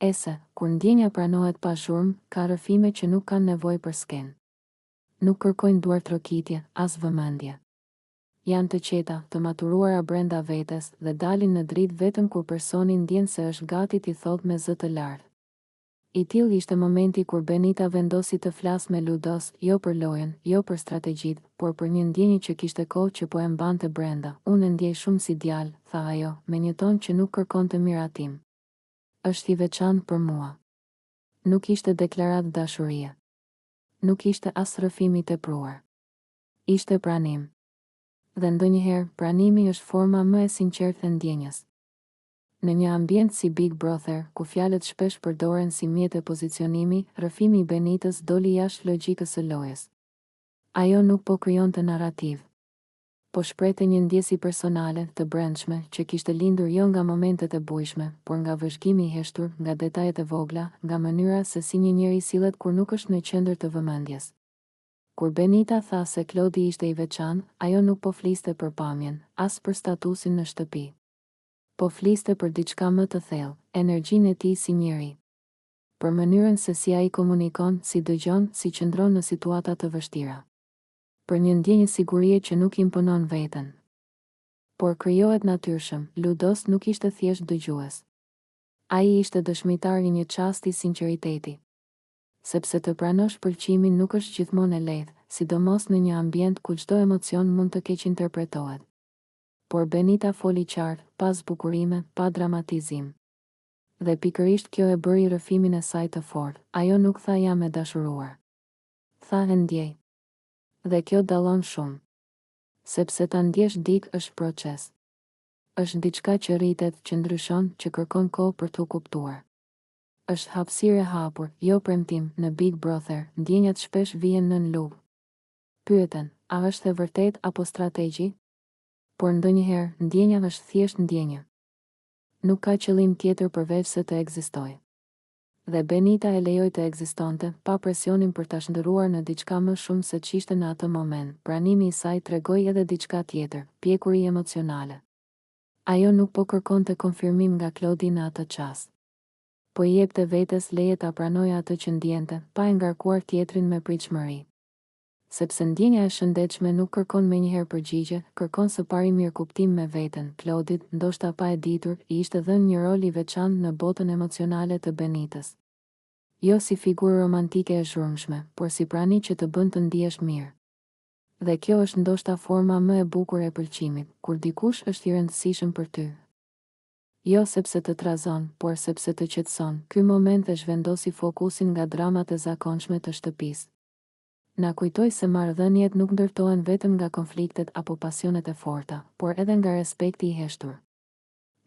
Ese, kur ndjenja pranohet pa zhurmë, ka rrëfime që nuk kanë nevojë për skenë. Nuk kërkojnë duar trokitje, as vëmendje. Janë të qeta, të maturuara brenda vetes dhe dalin në dritë vetëm kur personi ndjen se është gati t'i thotë me zë të lartë. I tillë ishte momenti kur Benita vendosi të flasë me Ludos, jo për lojën, jo për strategjitë, por për një ndjenjë që kishte kohë që po e mbante brenda. Unë ndjej shumë si djalë, tha ajo, me një ton që nuk kërkonte miratim. Është i veçantë për mua. Nuk ishte deklaratë dashurie. Nuk ishte as rrëfim i tepruar. Ishte pranim. Dhe ndonjëherë, pranimi është forma më e sinqertë e ndjenjës. Në një ambient si Big Brother, ku fjalët shpesh përdoren si mjet e pozicionimi, rrëfimi i Benitës doli jashtë logjikës së lojës. Ajo nuk po krijonte narrativ, po shprehte një ndjesi personale, të brendshme, që kishte lindur jo nga momentet e bujshme, por nga vëzhgimi i heshtur, nga detajet e vogla, nga mënyra se si një njeri sillet kur nuk është në qendër të vëmendjes. Kur Benita tha se Klodi ishte i veçantë, ajo nuk po fliste për pamjen, as për statusin në shtëpi. Po fliste për diçka më të thellë, energjinë e tij si njeri. Për mënyrën se si ai komunikon, si dëgjon, si qëndron në situata të vështira. Për një ndjenjë sigurie që nuk imponon veten, por krijohet natyrshëm. Ludos nuk ishte thjesht dëgjues. Ai ishte dëshmitar i një çasti sinqeriteti. Sepse të pranosh pëlqimin nuk është gjithmonë e lehtë, sidomos në një ambient ku çdo emocion mund të keq interpretohet. Por Benita foli qartë, pa zbukurime, pa dramatizim. Dhe pikërisht kjo e bëri rrëfimin e saj të fortë. Ajo nuk tha jam e dashuruar. Tha e ndjej. Dhe kjo dallon shumë. Sepse ta ndjesh dik është proces. Është diçka që rritet, që ndryshon, që kërkon kohë për t'u kuptuar. Është hapësirë e hapur, jo premtim. Në Big Brother, ndjenjat shpesh vijnë nën lugë. Pyeten, a është e vërtet apo strategji? Por ndonjëherë, ndjenja është thjesht ndjenjë. Nuk ka qëllim tjetër përveç se të ekzistojë. Dhe Benita e lejoi të ekzistonte, pa presionin për ta shndërruar në diçka më shumë se ç'ishte në atë moment. Pranimi i saj tregoi edhe diçka tjetër, pjekuri emocionale. Ajo nuk po kërkonte konfirmim nga Klodi në atë çast. Po i jepte vetes leje ta pranojë atë që ndjente, pa e ngarkuar tjetrin me pritshmëri. Sepse ndjenja e shëndetshme nuk kërkon menjëherë përgjigje, kërkon së pari mirëkuptim me veten. Klodit, ndoshta pa e ditur, i ishte dhënë një rol i veçantë në botën emocionale të Benitës. Jo si figurë romantike e zhurmshme, por si prani që të bën të ndihesh mirë. Dhe kjo është ndoshta forma më e bukur e pëlqimit, kur dikush është i rëndësishëm për ty. Jo sepse të trazon, por sepse të qetëson. Ky moment e zhvendosi fokusin nga dramat e zakonshme të shtëpisë. Na kujtoi se marrëdhëniet nuk ndërtohen vetëm nga konfliktet apo pasionet e forta, por edhe nga respekti i heshtur.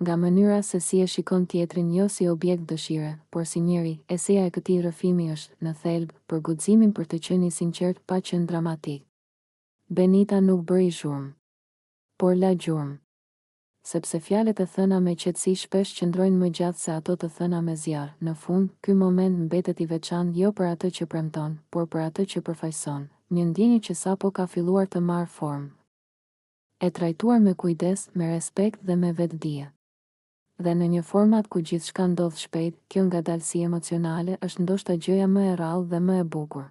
Nga mënyra se si e shikon tjetrin jo si objekt dëshire, por si njeri. Eseja e këtij rrëfimi është, në thelb, për guximin për të qenë i sinqert pa qenë dramatik. Benita nuk bëri zhurmë, por la gjurmë. Sepse fjalët e thëna me qetësi shpesh qëndrojnë më gjatë se ato të thëna me zjarr. Në fund, ky moment mbetet i veçantë jo për atë që premton, por për atë që përfaqëson, një ndjenjë që sapo ka filluar të marrë formë. E trajtuar me kujdes, me respekt dhe me vetdije. Dhe në një format ku gjithçka ndodh shpejt, kjo ngadalësi emocionale është ndoshta gjëja më e rrallë dhe më e bukur.